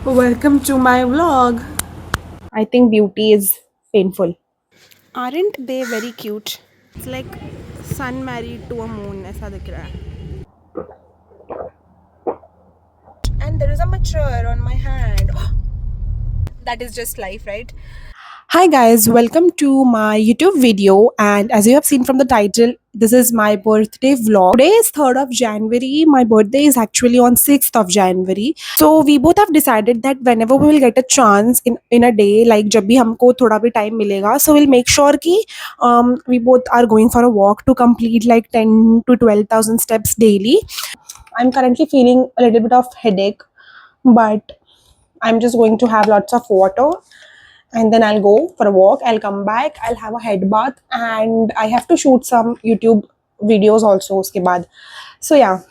Welcome to my vlog. I think beauty is painful. Aren't they very cute? It's like sun married to a moon ऐसा दिख रहा है. And there is a mature on my hand. That is just life, right? Hi guys, welcome to my YouTube video, and as you have seen from the title, this is my birthday vlog. Today is 3rd of January. My birthday is actually on 6th of January. So we both have decided that whenever we will get a chance in a day, like जब भी हमको थोड़ा भी time मिलेगा, so we'll make sure कि we both are going for a walk to complete like 10 to 12,000 steps daily. I'm currently feeling a little bit of headache, but I'm just going to have lots of water and then I'll go for a walk. I'll come back, I'll have a head bath, and I have to shoot some YouTube videos also uske baad. So yeah,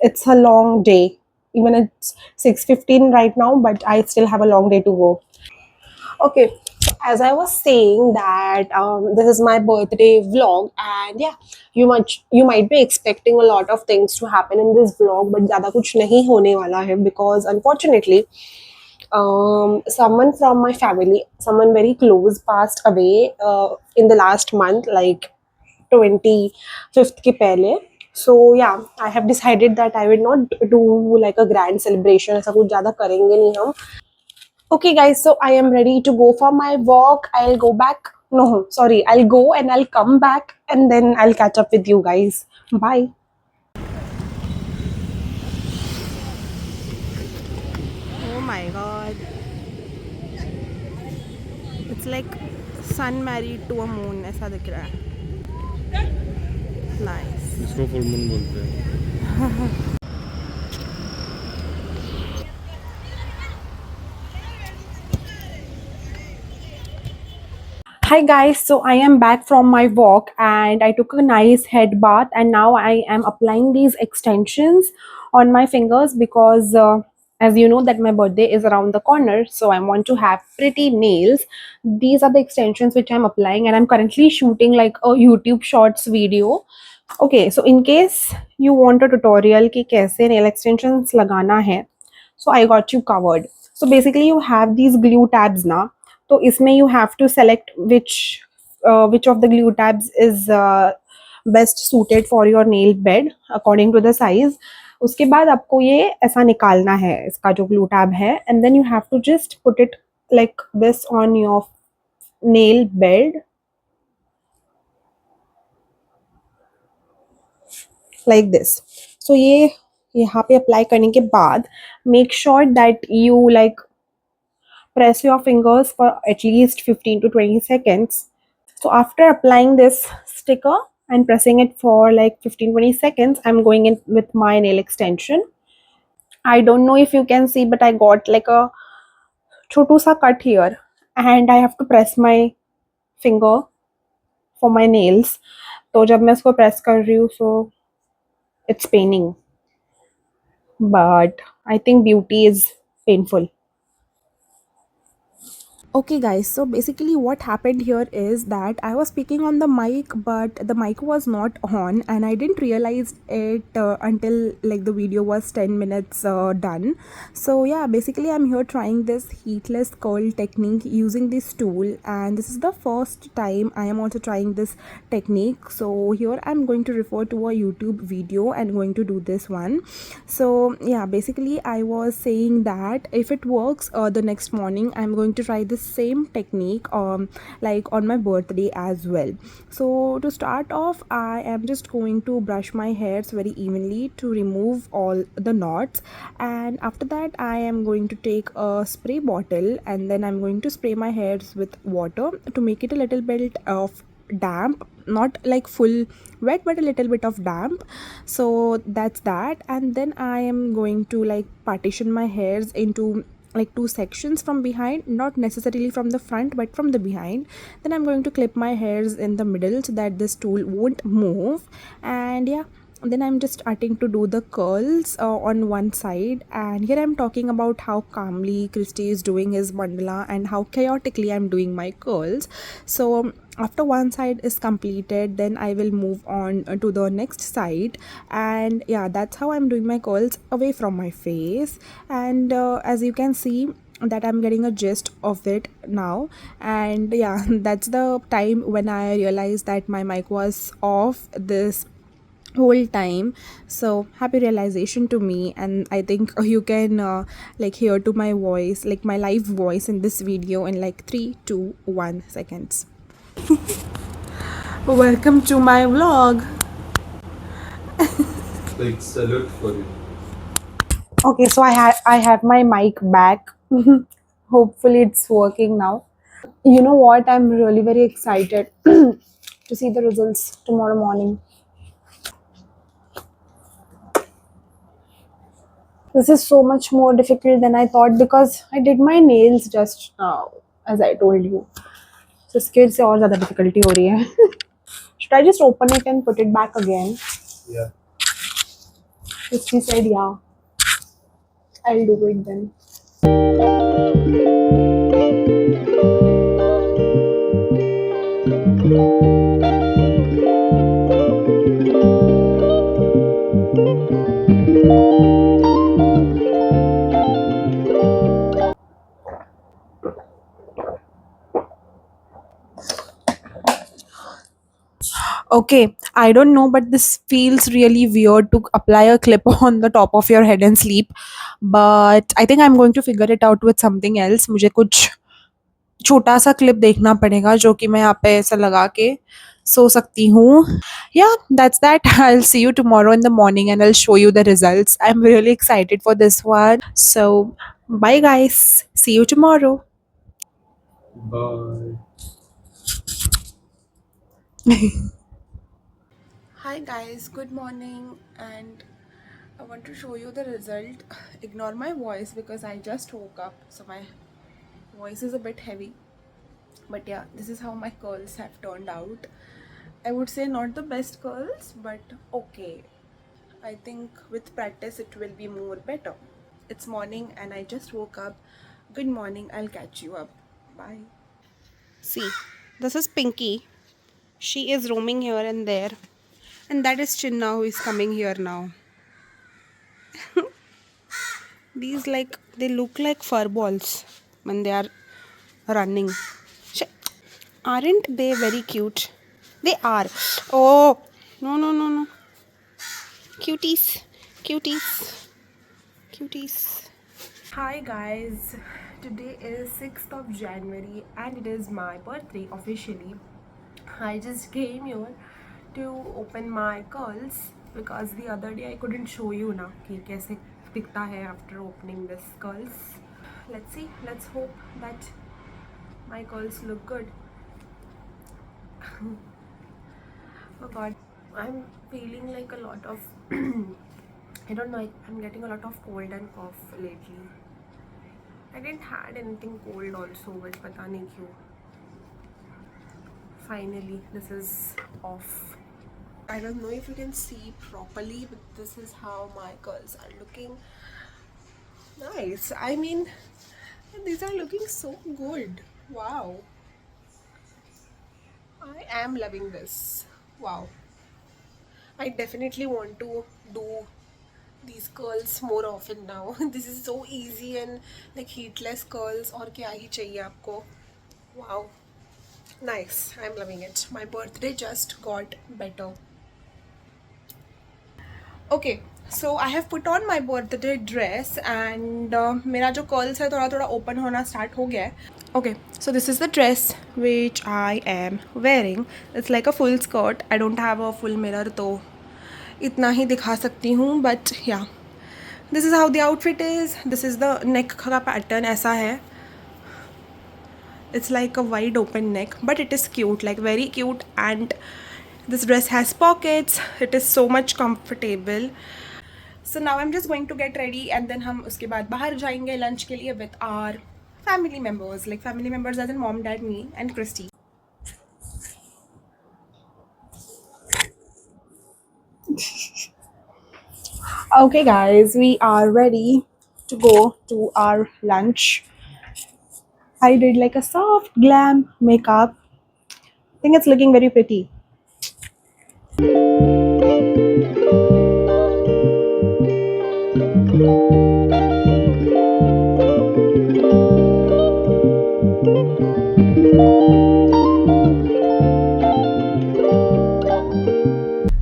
it's a long day. Even it's 6:15 right now, but I still have a long day to go. Okay, so as I was saying that this is my birthday vlog, and yeah, you might be expecting a lot of things to happen in this vlog, but ज़्यादा कुछ नहीं होने वाला है because unfortunately someone from my family, someone very close, passed away in the last month, like 25th के पहले. So yeah, I have decided that I will not do like a grand celebration. ऐसा कुछ ज़्यादा करेंगे नहीं हम. Okay, guys, so I am ready to go for my walk. I'll go back. No, sorry, I'll go and I'll come back and then I'll catch up with you guys. Bye. Oh my god. It's like sun married to a moon ऐसा दिख रहा है. Nice. इसको full moon बोलते हैं. Hi guys, so I am back from my walk and I took a nice head bath, and now I am applying these extensions on my fingers because as you know that my birthday is around the corner, so I want to have pretty nails. These are the extensions which I'm applying, and I'm currently shooting like a YouTube shorts video. Okay, so in case you want a tutorial ki kaise nail extensions lagana hai, so I got you covered. So basically you have these glue tabs na, तो इसमें you have to select which of the glue tabs is best suited for your nail bed according to the size. उसके बाद आपको ये ऐसा निकालना है इसका जो glue tab है, and then you have to just put it like this on your nail bed like this. So ये यहाँ पे अप्लाई करने के बाद make sure that you like press your fingers for at least 15 to 20 seconds. So after applying this sticker and pressing it for like 15-20 seconds, I'm going in with my nail extension. I don't know if you can see, but I got like a chotu sa cut here, and I have to press my finger for my nails. तो जब मैं इसको press कर रही हूँ, so it's paining. But I think beauty is painful. Okay guys, so basically what happened here is that I was speaking on the mic, but the mic was not on and I didn't realize it until like the video was 10 minutes done. So yeah, basically I'm here trying this heatless curl technique using this tool, and this is the first time I am also trying this technique. So here I'm going to refer to a YouTube video and going to do this one. So yeah, basically I was saying that if it works the next morning I'm going to try this same technique like on my birthday as well. So to start off, I am just going to brush my hairs very evenly to remove all the knots, and after that I am going to take a spray bottle and then I'm going to spray my hairs with water to make it a little bit of damp, not like full wet but a little bit of damp. So that's that, and then I am going to like partition my hairs into like two sections from behind, not necessarily from the front but from the behind. Then I'm going to clip my hairs in the middle so that this tool won't move. And yeah, then I'm just starting to do the curls on one side, and here I'm talking about how calmly Christy is doing his mandala and how chaotically I'm doing my curls. So after one side is completed, then I will move on to the next side. And yeah, that's how I'm doing my curls away from my face. And as you can see that I'm getting a gist of it now. And yeah, that's the time when I realized that my mic was off this whole time. So happy realization to me. And I think you can like hear to my voice, like my live voice in this video in like 3 2 1 seconds. Welcome to my vlog. Like salute for you. Okay, so I have my mic back. Hopefully it's working now. You know what? I'm really very excited to see the results tomorrow morning. This is so much more difficult than I thought because I did my nails just now, as I told you. So इसके से और ज़्यादा difficulty हो रही है. Should I just open it and put it back again? Yeah. Christy said, yeah. I'll do it then. Okay, I don't know, but this feels really weird to apply a clip on the top of your head and sleep. But I think I'm going to figure it out with something else. मुझे कुछ छोटा सा clip देखना पड़ेगा जो कि मैं यहाँ पे ऐसा लगा के सो सकती हूँ. Yeah, that's that. I'll see you tomorrow in the morning and I'll show you the results. I'm really excited for this one. So, bye guys. See you tomorrow. Bye. Hi guys, good morning, and I want to show you the result. Ignore my voice because I just woke up, so my voice is a bit heavy. But yeah, this is how my curls have turned out. I would say not the best curls, but okay. I think with practice it will be more better. It's morning and I just woke up. Good morning, I'll catch you up. Bye. See, this is Pinky. She is roaming here and there. And that is Chinna who is coming here now. These they look like fur balls when they are running. Aren't they very cute? They are. Oh, no, no, no, no. Cuties, cuties, cuties. Hi guys, today is 6th of January and it is my birthday officially. I just came here to open my curls because the other day I couldn't show you ना कि कैसे दिखता है after opening this curls. Let's see, let's hope that my curls look good. Oh god, I'm feeling like a lot of I don't know, I'm getting a lot of cold and cough lately. I didn't had anything cold also, but पता नहीं क्यों. Finally, this is off. I don't know if you can see properly, but this is how my curls are looking. Nice. I mean, these are looking so good. Wow. I am loving this. Wow. I definitely want to do these curls more often now. This is so easy and like heatless curls. और क्या ही चाहिए आपको? Wow. Nice. I'm loving it. My birthday just got better. Okay, so I have put on my birthday dress and मेरा जो curls है थोड़ा थोड़ा open होना start हो गया है. Okay, so this is the dress which I am wearing. It's like a full skirt. I don't have a full mirror तो इतना ही दिखा सकती हूँ, but yeah. This is how the outfit is. This is the neck का pattern ऐसा है. It's like a wide open neck, but it is cute, like very cute. And this dress has pockets. It is so much comfortable. So now I'm just going to get ready and then हम उसके बाद बाहर जाएंगे lunch के लिए with our family members, like family members as in mom, dad, me and Christy. Okay guys, we are ready to go to our lunch. I did like a soft glam makeup think it's looking very pretty.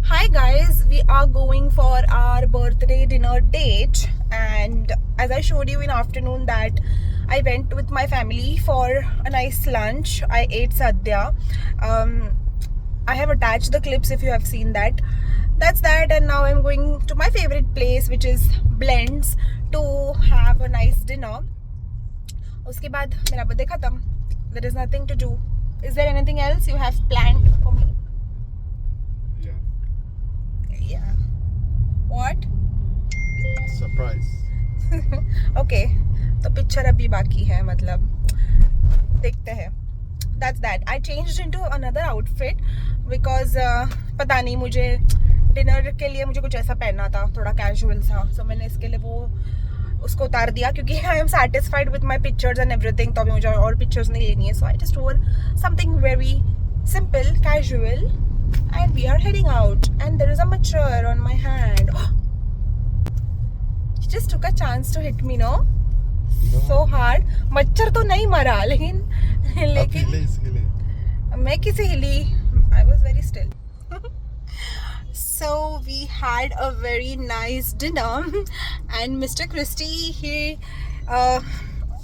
Hi guys, we are going for our birthday dinner date, and as I showed you in afternoon that I went with my family for a nice lunch. I ate sadhya. I have attached the clips if you have seen that. That's that, and now I'm going to my favorite place, which is Blends, to have a nice dinner. उसके बाद मेरा birthday खत्म. There is nothing to do. Is there anything else you have planned for me? Yeah. What? Surprise. Okay. तो picture अभी बाकी है, मतलब देखते हैं. That's that. I changed into another outfit because पता नहीं, मुझे डिनर के लिए मुझे कुछ ऐसा पहनना था, थोड़ा कैजुअल सा. So मैंने इसके लिए वो उसको उतार दिया क्योंकि I am satisfied with my pictures and everything. तो अभी मुझे और पिक्चर्स नहीं लेनी है. So I just wore something very simple, casual, and we are heading out, and there is a mature on my hand. He just took a chance to hit me, no? So hard. मच्छर तो नहीं मरा, लेकिन मैं किसे हिली? I was very still. So we had a very nice dinner, and Mr. Christie, he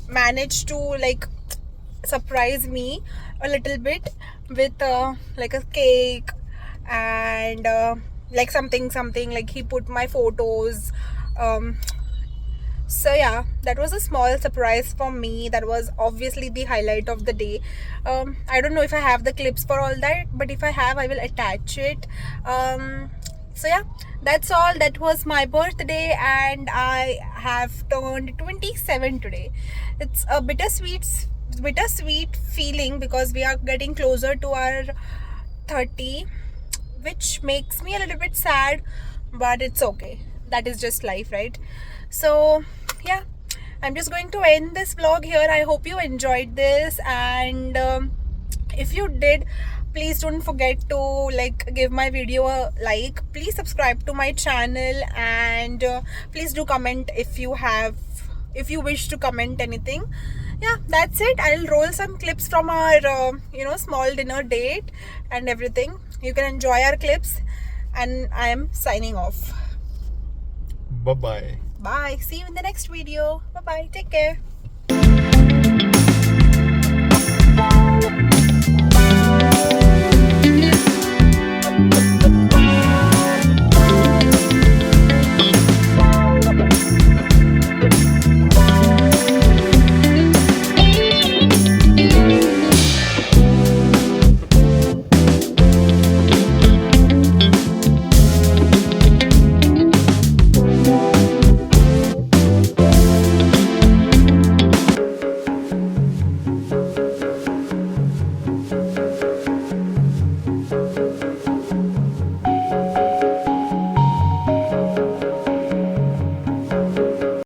managed to like surprise me a little bit with like a cake and like something like he put my photos. So yeah, that was a small surprise for me. That was obviously the highlight of the day. I don't know if I have the clips for all that, but if I have, I will attach it. So yeah, that's all. That was my birthday, and I have turned 27 today. It's a bittersweet feeling because we are getting closer to our 30, which makes me a little bit sad, but it's okay. That is just life, right? So yeah, I'm just going to end this vlog here. I hope you enjoyed this, and if you did, please don't forget to like give my video a like. Please subscribe to my channel, and please do comment if you wish to comment anything. Yeah, that's it. I'll roll some clips from our small dinner date and everything. You can enjoy our clips, and I am signing off. Bye bye. Bye. See you in the next video. Bye bye. Take care.